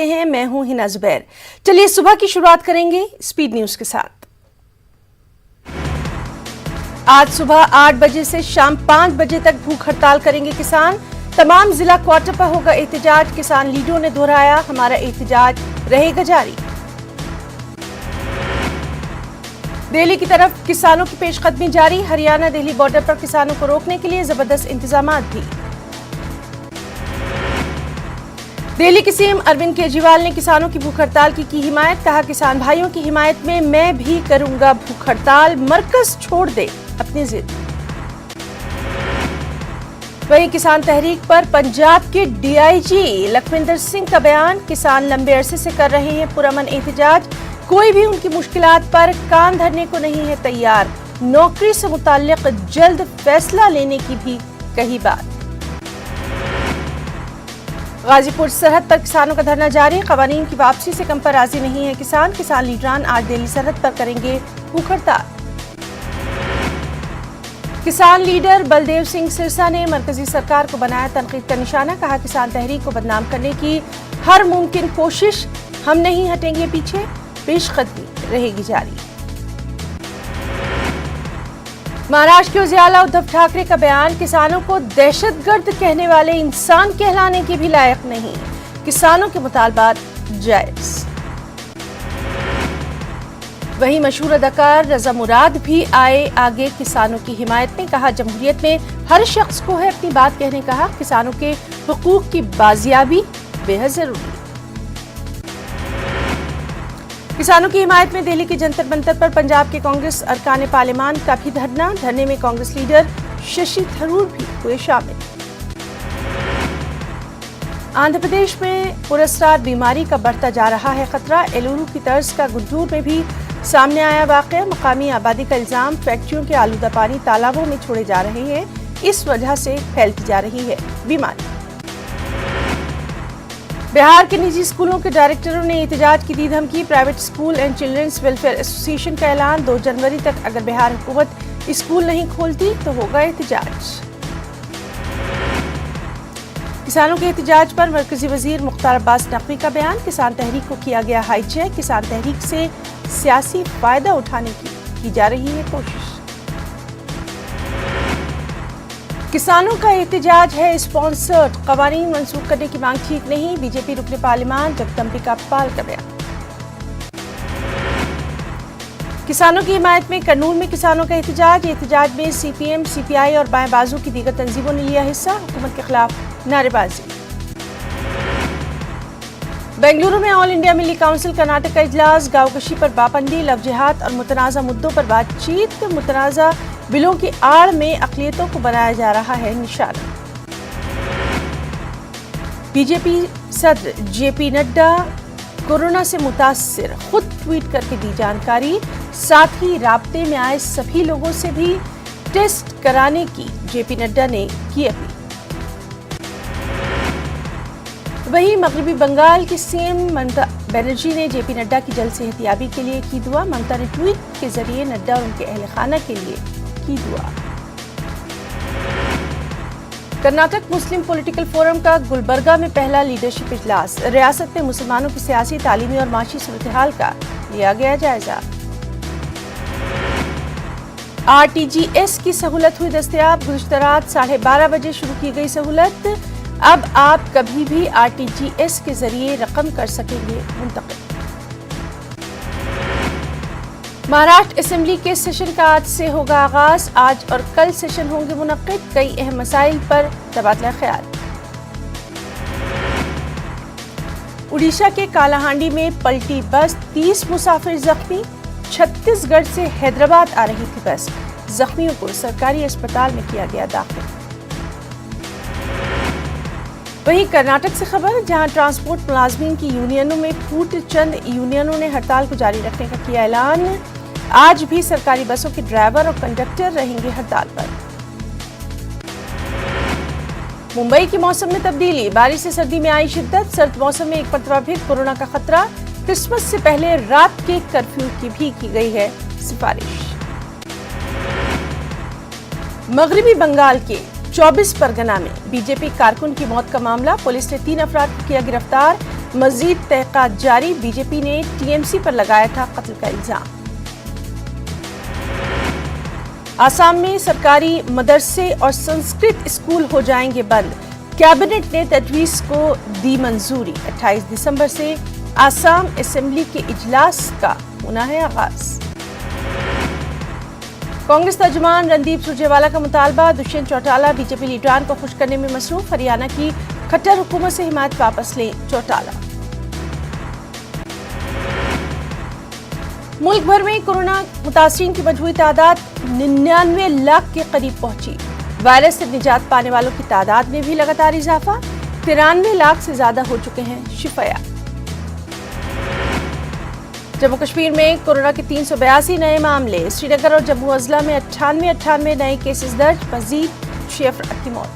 हैं, मैं हूं हिना जुबैर। चलिए सुबह की शुरुआत करेंगे स्पीड न्यूज के साथ। आज सुबह 8 बजे से शाम 5 बजे तक भूख हड़ताल करेंगे किसान। तमाम जिला क्वार्टर पर होगा एहतजाज। किसान लीडरों ने दोहराया, हमारा एहतजाज रहेगा जारी। दिल्ली की तरफ किसानों की पेशकदमी जारी। हरियाणा दिल्ली बॉर्डर पर किसानों को रोकने के लिए जबरदस्त इंतजामात भी। दिल्ली के सीएम अरविंद केजरीवाल ने किसानों की भूख हड़ताल की हिमायत। कहा, किसान भाइयों की हिमायत में मैं भी करूंगा भूख हड़ताल। मरकज छोड़ दे अपनी जिद। वहीं किसान तहरीक पर पंजाब के डीआईजी लखविंदर सिंह का बयान। किसान लंबे अरसे से कर रहे हैं पुरअमन एहतजाज। कोई भी उनकी मुश्किलात पर कान धरने को नहीं है तैयार। नौकरी से मुताल्लिक जल्द फैसला लेने की भी कही बात। गाजीपुर सरहद पर किसानों का धरना जारी। कवानीन की वापसी से कम पर राजी नहीं है किसान। किसान लीडरान आज दिल्ली सरहद पर करेंगे भूख हड़ताल। किसान लीडर बलदेव सिंह सिरसा ने मरकजी सरकार को बनाया तनकीद का निशाना। कहा, किसान तहरीक को बदनाम करने की हर मुमकिन कोशिश, हम नहीं हटेंगे पीछे, पेशकदमी रहेगी जारी। महाराष्ट्र के उजियाला उद्धव ठाकरे का बयान। किसानों को दहशतगर्द कहने वाले इंसान कहलाने के भी लायक नहीं। किसानों के मुतालबात जायज। वहीं मशहूर अदाकार रजा मुराद भी आए आगे किसानों की हिमायत में। कहा, जमहूरियत में हर शख्स को है अपनी बात कहने का हक। किसानों के हुकूक की बाजियाबी बेहद जरूरी। किसानों की हिमायत में दिल्ली के जंतर मंतर पर पंजाब के कांग्रेस अरकान पार्लियामान का भी धरना। धरने में कांग्रेस लीडर शशि थरूर भी हुए शामिल। आंध्र प्रदेश में पुरस्कार बीमारी का बढ़ता जा रहा है खतरा। एलुरू की तर्ज का गुंटूर में भी सामने आया वाकया। मकामी आबादी का इल्जाम, फैक्ट्रियों के आलूदा पानी तालाबों में छोड़े जा रहे हैं, इस वजह से फैलती जा रही है बीमारी। बिहार के निजी स्कूलों के डायरेक्टरों ने एहतजाज की दी धमकी। Private school and children's welfare association का ऐलान। 2 जनवरी तक अगर बिहार हुकूमत स्कूल नहीं खोलती तो होगा एहतजाज। किसानों के एहतजाज पर मरकजी वजीर मुख्तार अब्बास नकवी का बयान। किसान तहरीक को किया गया हाईजैक। किसान तहरीक से सियासी फायदा उठाने की जा रही है कोशिश। किसानों का एहतजाज है स्पॉन्सर्ड। कवानीन मंसूख करने की मांग ठीक नहीं। बीजेपी रुकने पार्लियामान जगदम्बिका पाल का बयान। किसानों की हिमायत में करनूल में किसानों का एहतजाज में सीपीएम, सीपीआई और बाएं बाजू की दीगर तंजीमों ने लिया हिस्सा। हुकूमत के खिलाफ नारेबाजी। बेंगलुरु में ऑल इंडिया मिली काउंसिल कर्नाटक का इजलास। गांवकशी पर पाबंदी, लव जिहाद और मुतनाज़ा मुद्दों पर बातचीत। मुतनाज़ा बिलों की आड़ में अक़लियतों को बनाया जा रहा है निशाना। बीजेपी सदर जेपी नड्डा कोरोना से मुतासिर, खुद ट्वीट करके दी जानकारी। साथ ही राब्ते में आए सभी लोगों से भी टेस्ट कराने की जेपी नड्डा ने की अपील। वहीं मगरबी बंगाल की सीएम ममता बनर्जी ने जेपी नड्डा की जल्द सेहतयाबी के लिए की दुआ। ममता ने ट्वीट के जरिए नड्डा और उनके अहल खाना के लिए की दुआ। कर्नाटक मुस्लिम पॉलिटिकल फोरम का गुलबर्गा में पहला लीडरशिप इजलास। रियासत में मुसलमानों की सियासी, तालीमी और माशी सूरत-ए-हाल का लिया गया जायजा। आरटीजीएस की सहूलत हुई दस्तयाब। गुज़श्ता रात 12:30 बजे शुरू की गई सहूलत। अब आप कभी भी आरटीजीएस के जरिए रकम कर सकेंगे मुंतकिल। महाराष्ट्र असेंबली के सेशन का आज से होगा आगाज। आज और कल सेशन होंगे मुनक्किद। कई अहम मसाइल पर तबादला ख्याल। उड़ीसा के कालाहांडी में पलटी बस, 30 मुसाफिर जख्मी। छत्तीसगढ़ से हैदराबाद आ रही थी बस। जख्मियों को सरकारी अस्पताल में किया गया दाखिल। वहीं कर्नाटक से खबर, जहां ट्रांसपोर्ट मुलाजमीन की यूनियनों में फूट। चंद यूनियनों ने हड़ताल को जारी रखने का किया ऐलान। आज भी सरकारी बसों के ड्राइवर और कंडक्टर रहेंगे हड़ताल पर। मुंबई के मौसम में तब्दीली। बारिश से सर्दी में आई शिद्दत। सर्द मौसम में एक मरतबा फिर कोरोना का खतरा। क्रिसमस से पहले रात के कर्फ्यू की भी की गई है सिफारिश। मगरबी बंगाल के 24 परगना में बीजेपी कारकुन की मौत का मामला। पुलिस ने 3 अफराद को किया गिरफ्तार। मजीद तहकीकात जारी, बीजेपी ने टीएमसी पर लगाया था कत्ल का इल्जाम। आसाम में सरकारी मदरसे और संस्कृत स्कूल हो जाएंगे बंद, कैबिनेट ने तजवीज को दी मंजूरी। 28 दिसंबर से आसाम असेंबली के इजलास का होना है आगाज। कांग्रेस तर्जुमान रणदीप सुरजेवाला का मुतालबा, दुष्यंत चौटाला बीजेपी लीडरान को खुश करने में मसरूफ, हरियाणा की खट्टर हुकूमत से हिमायत वापस ले चौटाला। मुल्क भर में कोरोना मुतासरीन की मजमूई तादाद 99 लाख के करीब पहुंची। वायरस से निजात पाने वालों की तादाद में भी लगातार इजाफा, 93 लाख से ज्यादा हो चुके हैं शिफाया। जम्मू कश्मीर में कोरोना के 382 नए मामले, श्रीनगर और जम्मू अजला में 98 नए केसेस दर्ज, मजीद 6 अफराद की मौत।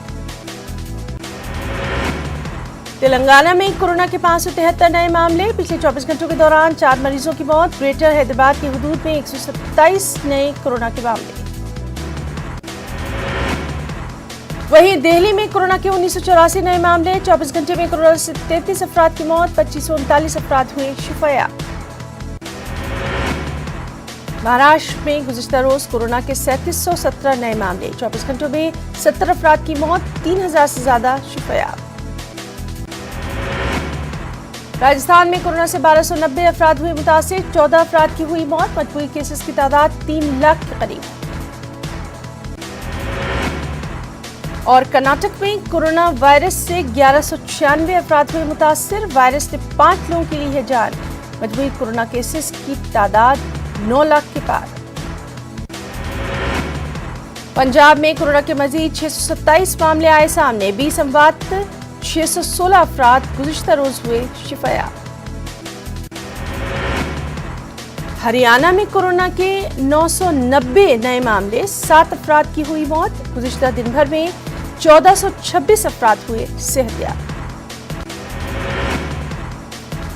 तेलंगाना में कोरोना के 573 नए मामले, पिछले 24 घंटों के दौरान 4 मरीजों की मौत। ग्रेटर हैदराबाद की हुदूद में 127 नए कोरोना के मामले। वहीं दिल्ली में कोरोना के 1984 नए मामले, 24 घंटे में कोरोना से 33 अफराद की मौत, 2539 अफराद हुए शिफाया। महाराष्ट्र में गुज़िश्ता रोज कोरोना के 3717 नए मामले, 24 घंटों में 70 अफराद की मौत, 3000 से ज्यादा शिफाया। राजस्थान में कोरोना से 1290 अफराद हुए मुतासिर, 14 अफराद की हुई मौत, मजबूरी केसेस की तादाद 3 लाख के करीब। और कर्नाटक में कोरोना वायरस से 1196 अफराद हुए मुतासिर, वायरस ने 5 लोगों की ली है जान, मजबूरी कोरोना केसेस की तादाद 9 लाख के पार। पंजाब में कोरोना के मजीद 627 मामले आए सामने, 20 अमवात, 616 अफराद गुज़िश्ता रोज हुए शिफाया। हरियाणा में कोरोना के 990 नए मामले, 7 अफराद की हुई मौत, गुज़िश्ता दिन भर में 1426 अफराद हुए सेहतियाब।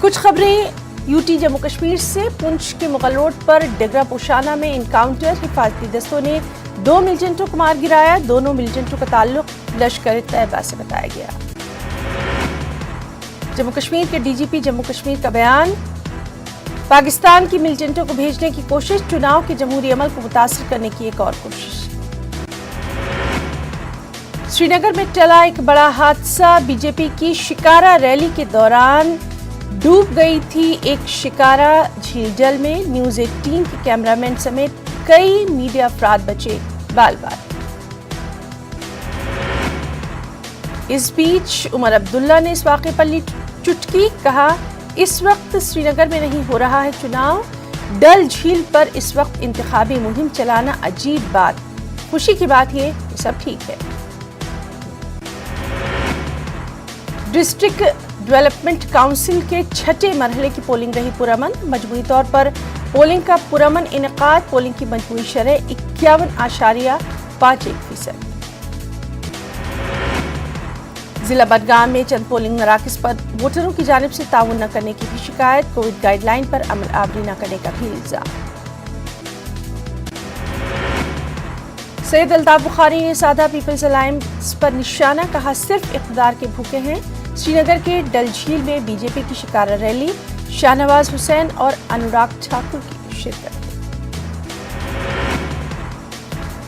कुछ खबरें यूटी जम्मू कश्मीर से, पुंछ के मुगल रोड पर डिगरा पोशाना में इनकाउंटर, हिफाजती दस्तों ने 2 मिलिटेंटों को मार गिराया, दोनों मिलिटेंटों का ताल्लुक लश्कर तैयबा से बताया गया। जम्मू कश्मीर के डीजीपी जम्मू कश्मीर का बयान, पाकिस्तान की मिलिटेंटों को भेजने की कोशिश, चुनाव के जमहूरी अमल को मुतासिर करने की एक और कोशिश। श्रीनगर में टला एक बड़ा हादसा, बीजेपी की शिकारा रैली के दौरान डूब गई थी एक शिकारा झील जल में, न्यूज़ 18 के कैमरामैन समेत कई मीडिया अफराद बचे बाल बाल। इस बीच उमर अब्दुल्ला ने इस वाक़े पर ली चुटकी, कहा इस वक्त श्रीनगर में नहीं हो रहा है चुनाव, डल झील पर इस वक्त इंतखाबी मुहिम चलाना अजीब बात, खुशी की बात ये सब ठीक है। डिस्ट्रिक्ट डेवलपमेंट काउंसिल के 6ठे मरहले की पोलिंग रही पुरअमन, मजमूई तौर पर पोलिंग का पुरअमन इनेकाद, पोलिंग की मजमूई शरह 51.51%। जिला बडगाम में चंद पोलिंग मराकज पर वोटरों की जानिब से ताउन न करने की भी शिकायत, कोविड गाइडलाइन पर अमल आवरी न करने का भी इल्जाम। सैयद अल्ताफ बुखारी ने साधा पीपल्स अलायंस पर निशाना, कहा सिर्फ इक़्तिदार के भूखे हैं। श्रीनगर के डल झील में बीजेपी की शिकारा रैली, शाहनवाज हुसैन और अनुराग ठाकुर की शिरकत।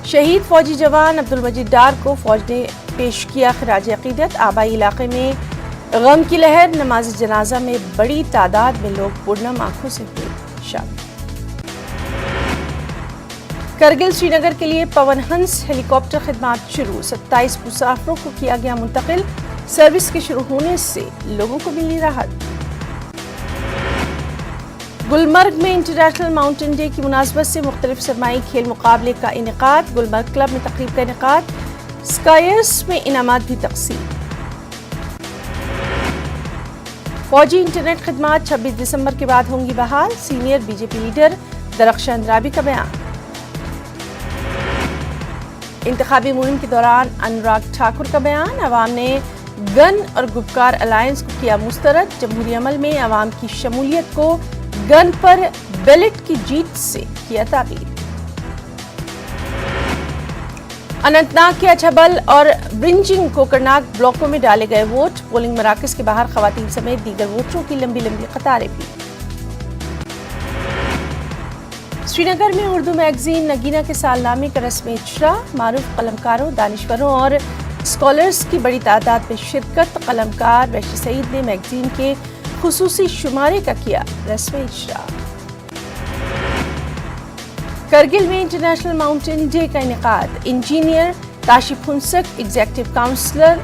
शहीद फौजी जवान अब्दुल मजीद डार को फौज ने पेश किया खिराज अकीदत, आबाई इलाके में गम की लहर, नमाज जनाजा में बड़ी तादाद में लोग पुरनम आंखों से हुए शामिल। करगिल श्रीनगर के लिए पवन हंस हेलीकॉप्टर खिदमात शुरू, 27 मुसाफिरों को किया गया मुंतकिल, सर्विस के शुरू होने से लोगों को मिली राहत। गुलमर्ग में इंटरनेशनल माउंटेन डे की मुनासबत से मुख्तलिफ सरमाई खेल मुकाबले का इनेकाद, गुलमर्ग क्लब में तकरीब का इनेकाद, स्कायर्स में इनामात भी तकसीम। फौजी इंटरनेट खिदमात 26 दिसंबर के बाद होंगी बहाल, सीनियर बीजेपी लीडर दरख्शान राबी का बयान। इंतखाबी मुहिम के दौरान अनुराग ठाकुर का बयान, अवाम ने गन और गुपकार अलायंस को किया मुस्तरद, जमहूरी अमल में अवाम की शमूलियत को गन पर बैलेट की जीत से किया ताबीर। अनंतनाग के अछबल और ब्रिंजिंग कोकरनाग ब्लॉकों में डाले गए वोट। पोलिंग मराकज के बाहर खवातीन समेत दीगर वोटरों की लंबी लंबी कतारें भी। श्रीनगर में उर्दू मैगजीन नगीना के सालनामे का रस्मी इजरा। मारूफ कलमकारों, दानिश्वरों और स्कॉलर्स की बड़ी तादाद में शिरकत। कलमकार वैशी सईद ने मैगजीन के खुसूसी शुमारे का किया रस्मी इजरा। करगिल में इंटरनेशनल माउंटेन डे का इनेकाद। इंजीनियर काशिफ हुंसक एग्जीक्यूटिव काउंसलर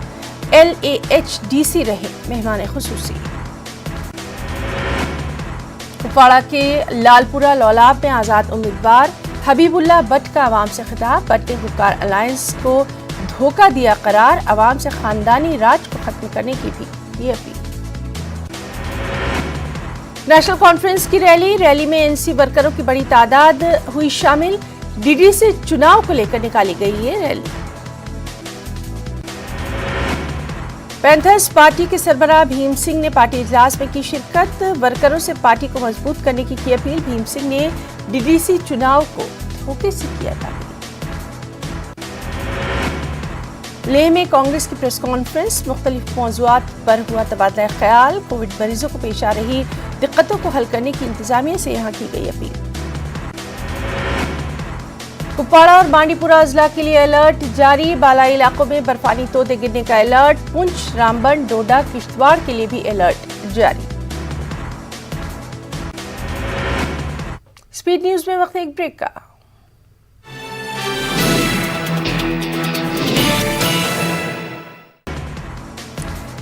LAHDC रहे मेहमान खुसूसी। कुपवाड़ा के लालपुरा लौलाब में आज़ाद उम्मीदवार हबीबुल्लाह भट्ट का अवाम से खिताब। भट्ट ने गुपकार अलायंस को धोखा दिया करार। अवाम से खानदानी राज को खत्म करने की भी की अपील। नेशनल कॉन्फ्रेंस की रैली में NC वर्करों की बड़ी तादाद हुई शामिल। DD से चुनाव को लेकर निकाली गई ये रैली। पैंथर्स पार्टी के सरबराह भीम सिंह ने पार्टी इजलास में की शिरकत। वर्करों से पार्टी को मजबूत करने की अपील। भीम सिंह ने DDC चुनाव को धोखे से किया था। लेह में कांग्रेस की प्रेस कॉन्फ्रेंस। मुख्तलिफ मौज़ूआत पर हुआ तबादला ख्याल। कोविड मरीजों को पेश आ रही दिक्कतों को हल करने की इंतजामिया से यहाँ की गई अपील। कुपवाड़ा और बांडीपुरा अजला के लिए अलर्ट जारी। बालाई इलाकों में बर्फानी तोदे गिरने का अलर्ट। पुंछ, रामबन, डोडा, किश्तवाड़ के लिए भी अलर्ट जारी। स्पीड न्यूज में वक्त एक ब्रेक का।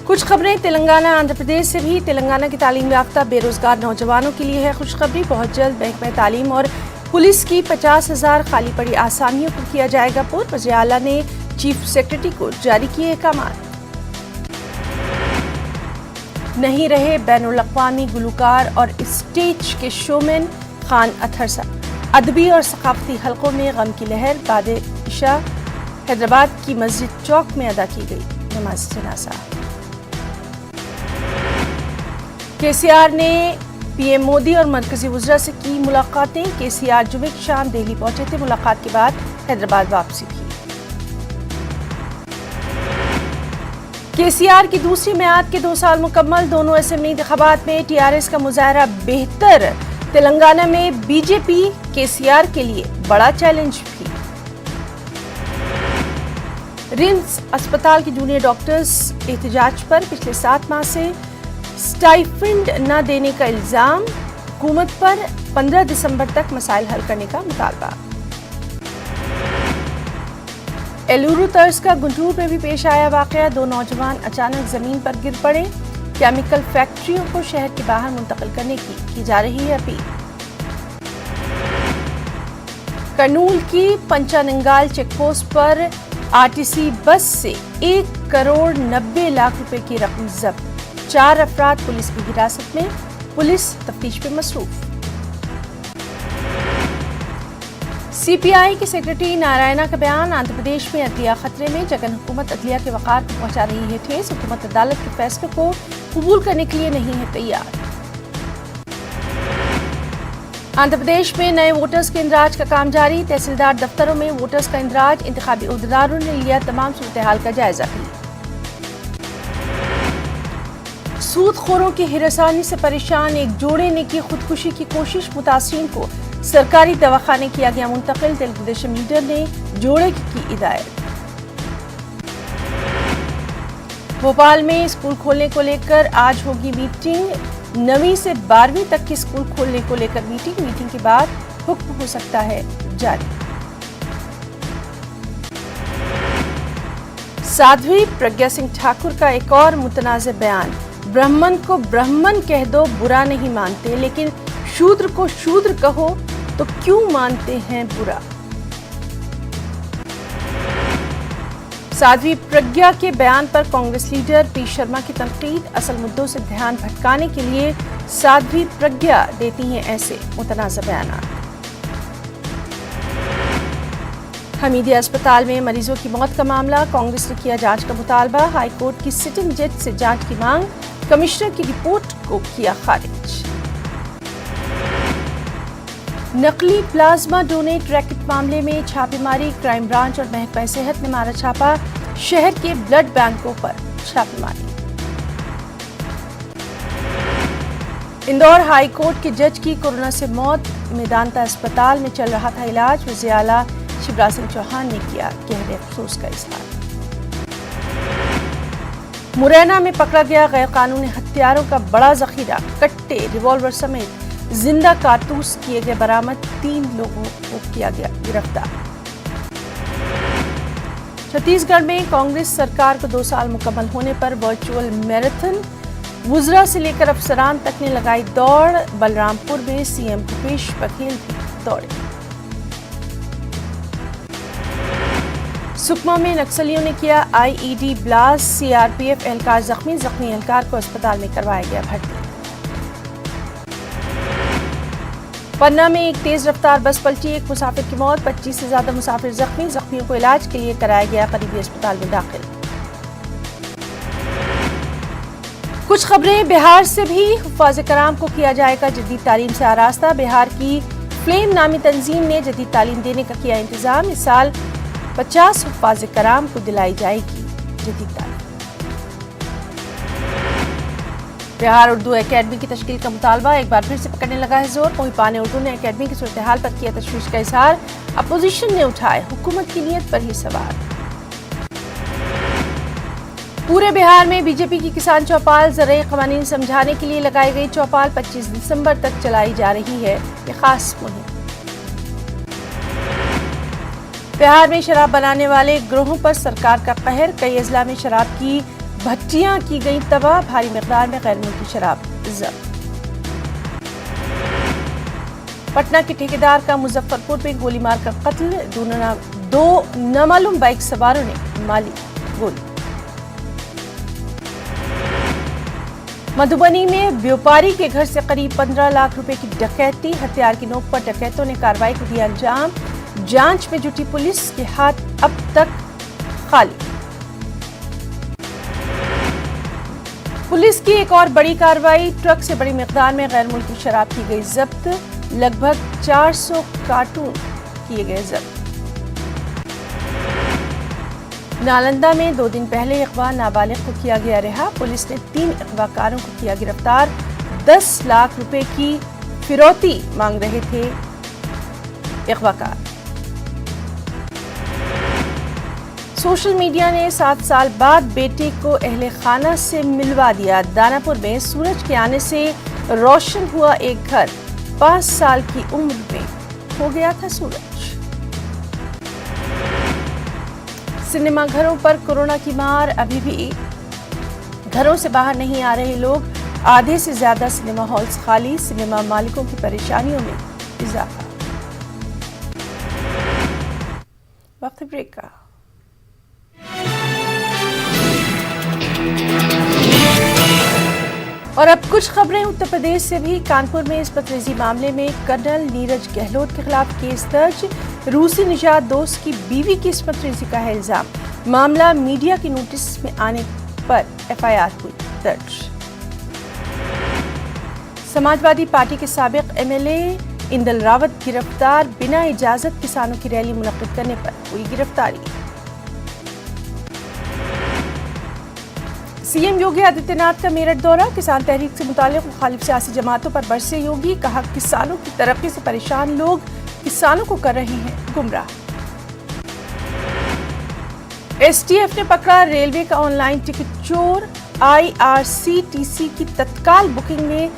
कुछ खबरें तेलंगाना आंध्र प्रदेश से भी। तेलंगाना की तालीम याफ्ता बेरोजगार नौजवानों के लिए है खुशखबरी। बहुत जल्द महकमा तालीम और पुलिस की 50,000 खाली पड़ी आसामियों को किया जाएगा पुर। वज़ीर आला ने चीफ सेक्रेटरी को जारी किए अहकामात। नहीं रहे बैनुल अक़वामी गुलकार और स्टेज के शोमैन खान अतहर साहब। अदबी और सकाफती हलकों में गम की लहर। बाद इशा हैदराबाद की मस्जिद चौक में अदा की गई नमाज जनाजा। KCR ने PM मोदी और मरकजी वज़रा से की मुलाकातें। KCR जुमे की शाम दिल्ली पहुंचे थे। मुलाकात के बाद हैदराबाद वापसी की। KCR की दूसरी मियाद के 2 साल मुकम्मल। दोनों असेंबली इंतखाबात में TRS का मुजाहरा बेहतर। तेलंगाना में BJP KCR के लिए बड़ा चैलेंज भी। रिम्स अस्पताल के जूनियर डॉक्टर्स एहतजाज पर पिछले 7 माह से स्टाइफंड न देने का इल्जाम। हुकूमत पर 15 दिसंबर तक मसाइल हल करने का मुतालबा। एलुरु तर्ज का गुंटूर में भी पेश आया वाकया। 2 नौजवान अचानक जमीन पर गिर पड़े। केमिकल फैक्ट्रियों को शहर के बाहर मुंतकिल करने की जा रही है अपील। कर्नूल की पंचानंगाल चेकपोस्ट पर RTC बस से 1,90,00,000 रुपए की रकम जब्त। 4 अफराद पुलिस की हिरासत में। पुलिस तफ्तीश में मसरूफ। CPI के सेक्रेटरी नारायणा का बयान। आंध्र प्रदेश में अदलिया खतरे में। जगन हुकूमत अदलिया के वक़ार को पहुंचा रही है ठेस। हुकूमत अदालत के फैसले को कबूल करने के लिए नहीं है तैयार। आंध्र प्रदेश में नए वोटर्स के इंदराज का काम जारी। तहसीलदार दफ्तरों में वोटर्स का इंदराज। इंतखाबी उहदेदारों ने लिया तमाम सूरत हाल का जायजा भी। सूदखोरों की हिरासानी से परेशान एक जोड़े ने की खुदकुशी की कोशिश। मुतासिरीन को सरकारी दवाखाने किया गया मुंतकिल। तेलुगु देशम लीडर ने जोड़े की हिदायत। भोपाल में स्कूल खोलने को लेकर आज होगी मीटिंग। 9वीं से 12वीं तक के स्कूल खोलने को लेकर मीटिंग के बाद हुक्म हो सकता है जारी। साध्वी प्रज्ञा सिंह ठाकुर का एक और मुतनाज़ बयान। ब्राह्मण को ब्राह्मण कह दो बुरा नहीं मानते, लेकिन शूद्र को शूद्र कहो तो क्यों मानते हैं बुरा। साध्वी प्रज्ञा के बयान पर कांग्रेस लीडर P शर्मा की तनकीद। असल मुद्दों से ध्यान भटकाने के लिए साध्वी प्रज्ञा देती हैं ऐसे मुतनाज़ बयान। हमीदिया अस्पताल में मरीजों की मौत का मामला। कांग्रेस ने किया जांच का मुतालबा। हाईकोर्ट की सिटिंग जज से जांच की मांग। कमिश्नर की रिपोर्ट को किया खारिज। नकली प्लाज्मा डोनेट रैकेट मामले में छापेमारी, क्राइम ब्रांच और महकमा सेहत ने मारा छापा, शहर के ब्लड बैंकों पर छापेमारी। इंदौर हाई कोर्ट के जज की कोरोना से मौत, मेदांता अस्पताल में चल रहा था इलाज, वज़ीर आला शिवराज सिंह चौहान ने किया गहरे अफसोस का इजहार। मुरैना में पकड़ा गया गैर कानूनी हथियारों का बड़ा जखीरा, कट्टे, रिवॉल्वर समेत जिंदा कारतूस किए गए बरामद, 3 लोगों को किया गया गिरफ्तार। छत्तीसगढ़ में कांग्रेस सरकार को 2 साल मुकम्मल होने पर वर्चुअल मैराथन, वुजरा से लेकर अफसरान तक ने लगाई दौड़, बलरामपुर में सीएम भूपेश बघेल भी दौड़े। सुकमा में नक्सलियों ने किया आईईडी ब्लास्ट, सीआरपीएफ एहलकार जख्मी एहलकार को अस्पताल में करवाया गया भर्ती। पन्ना में एक तेज रफ्तार बस पलटी, एक मुसाफिर की मौत, 25 से ज्यादा मुसाफिर जख्मियों को इलाज के लिए कराया गया करीबी अस्पताल में दाखिल। कुछ खबरें बिहार से भी, हुफ्फाज़ कराम को किया जाएगा जदीद तालीम से आरास्ता, बिहार की फ्लेम नामी तंजीम ने जदीद तालीम देने का किया इंतजाम, इस साल 50 हुफ्फाज़ कराम को दिलाई जाएगी जदीद तालीम। बिहार उर्दू एकेडमी की तश्कील का मुतालबा एक बार फिर से पकड़ने लगा है जोर, मोहिपान उर्दू ने एकेडमी की सूरत हाल पर किया तशवीश का इजहार, अपोजिशन ने उठाए हुकूमत की नीयत पर ही सवाल। पूरे बिहार में बीजेपी की किसान चौपाल, ज़राई क़वानीन समझाने के लिए लगाई गई चौपाल 25 दिसंबर तक चलाई जा रही है ये खास मुहिम। बिहार में शराब बनाने वाले गिरोहों पर सरकार का कहर, कई अजला में शराब की भट्टियां की गई तबाह, भारी मिकदार में गैर मुल्की शराब जब्त। पटना के ठेकेदार का मुजफ्फरपुर में गोली मारकर कत्ल, 2 नामालूम बाइक सवारों ने मारी गोली। मधुबनी में व्यापारी के घर से करीब 15 लाख रुपए की डकैती, हथियार की नोक पर डकैतों ने कार्रवाई को दिया अंजाम, जांच में जुटी पुलिस के हाथ अब तक खाली। पुलिस की एक और बड़ी कार्रवाई, ट्रक से बड़ी मिकदार में गैर मुल्की शराब की गई जब्त, लगभग 400 कार्टून किए गए जब्त। नालंदा में 2 दिन पहले अगवा नाबालिग को किया गया रिहा, पुलिस ने 3 अगवाकारों को किया गिरफ्तार, 10 लाख रुपए की फिरौती मांग रहे थे अगवाकार। सोशल मीडिया ने 7 साल बाद बेटे को अहले खाना से मिलवा दिया, दानापुर में सूरज के आने से रोशन हुआ एक घर, 5 साल की उम्र में हो गया था सूरज। सिनेमा घरों पर कोरोना की मार, अभी भी घरों से बाहर नहीं आ रहे लोग, आधे से ज्यादा सिनेमा हॉल्स खाली, सिनेमा मालिकों की परेशानियों में इजाफा। वक्त ब्रेक का। और अब कुछ खबरें उत्तर प्रदेश से भी। कानपुर में इस पतरेजी मामले में कर्नल नीरज गहलोत के खिलाफ केस दर्ज, रूसी निजात दोस्त की बीवी की इस्मत रेजी का है इल्जाम, मामला मीडिया की नोटिस में आने पर एफआईआर हुई दर्ज। समाजवादी पार्टी के साबिक एमएलए इंदल रावत गिरफ्तार, बिना इजाजत किसानों की रैली मुनक्किद करने पर हुई गिरफ्तारी। सीएम योगी आदित्यनाथ का मेरठ दौरा, किसान तहरीक से मुताल्लिक मुखालिफ सियासी जमातों पर बरसे योगी, कहा किसानों की तरक्की से परेशान लोग किसानों को कर रहे हैं गुमराह। एसटीएफ ने पकड़ा रेलवे का ऑनलाइन टिकट चोर, आईआरसीटीसी की तत्काल बुकिंग में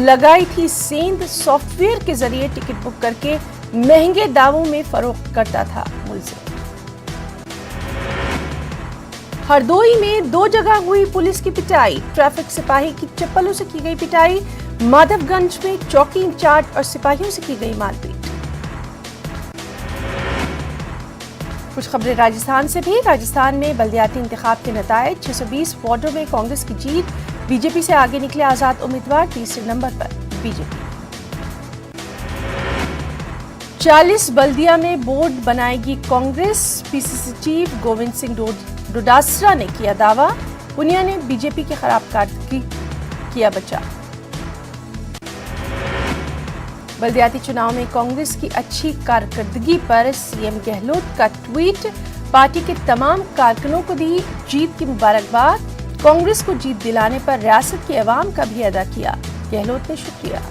लगाई थी सेंध, सॉफ्टवेयर के जरिए टिकट बुक करके महंगे दावों में फरोख्त करता था मुलजिम। हरदोई में 2 जगह हुई पुलिस की पिटाई, ट्रैफिक सिपाही की चप्पलों से की गई पिटाई, माधवगंज में चौकी इंचार्ज और सिपाहियों से की गई मारपीट। कुछ खबरें राजस्थान से भी। राजस्थान में बल्दियाती इंतखाब के नतायज, 620 वार्डों में कांग्रेस की जीत, बीजेपी से आगे निकले आजाद उम्मीदवार, तीसरे नंबर पर बीजेपी। 40 बल्दिया में बोर्ड बनाएगी कांग्रेस, पीसीसी चीफ गोविंद सिंह डोडासरा ने किया दावा, पुनिया ने बीजेपी के खराब कारकर्दगी किया बचाव। बल्दियाती चुनाव में कांग्रेस की अच्छी कारकर्दगी पर सीएम गहलोत का ट्वीट। पार्टी के तमाम कारकुनों को दी जीत की मुबारकबाद। कांग्रेस को जीत दिलाने पर रियासत के अवाम का भी अदा किया गहलोत ने शुक्रिया।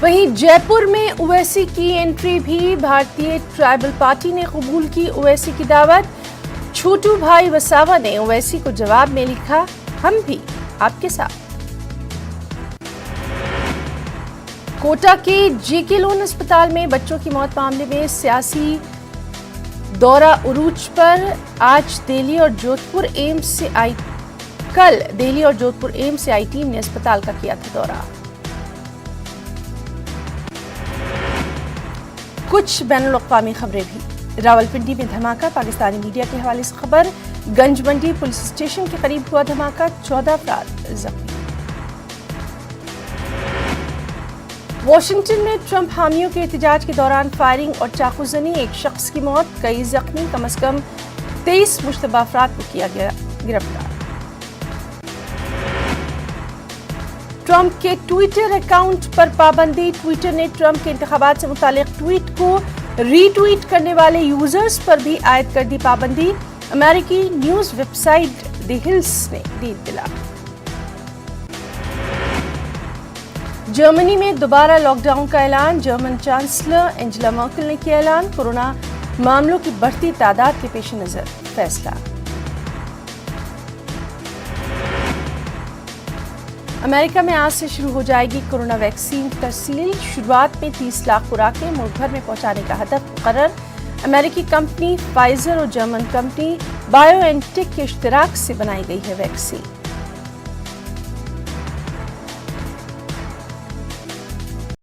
वहीं जयपुर में ओवैसी की एंट्री भी। भारतीय ट्राइबल पार्टी ने कबूल की ओवैसी की दावत। छोटू भाई वसावा ने ओवैसी को जवाब में लिखा, हम भी आपके साथ। कोटा के जेके लोन अस्पताल में बच्चों की मौत मामले में सियासी दौरा उरूज पर। आज दिल्ली और जोधपुर एम्स से आई कल दिल्ली और जोधपुर एम्स से आई टीम ने अस्पताल का किया था दौरा। कुछ बैनुल-अक़वामी खबरें भी। रावलपिंडी में धमाका। पाकिस्तानी मीडिया के हवाले से खबर। गंज मंडी पुलिस स्टेशन के करीब हुआ धमाका, 14 अफराद जख्मी। वॉशिंगटन में ट्रंप हामियों के एहतजाज के दौरान फायरिंग और चाकूजनी, एक शख्स की मौत, कई जख्मी। कम से कम 23 मुश्तबा अफराद को किया गया गिरफ्तार। ट्रंप के ट्विटर अकाउंट पर पाबंदी। ट्विटर ने ट्रंप के इंतखाबात से मुतालिक ट्वीट को रीट्वीट करने वाले यूजर्स पर भी आयद कर दी पाबंदी। अमेरिकी न्यूज वेबसाइट द हिल्स ने दी इत्तला। जर्मनी में दोबारा लॉकडाउन का ऐलान। जर्मन चांसलर एंजेला मर्केल ने किया ऐलान। कोरोना मामलों की बढ़ती तादाद के पेश नजर फैसला। अमेरिका में आज से शुरू हो जाएगी कोरोना वैक्सीन तरसील। शुरुआत में 30 लाख खुराकें मुल्क भर में पहुंचाने का हदफ मुकर्रर। अमेरिकी कंपनी फाइजर और जर्मन कंपनी बायोएनटेक के इश्तिराक से बनाई गई है वैक्सीन।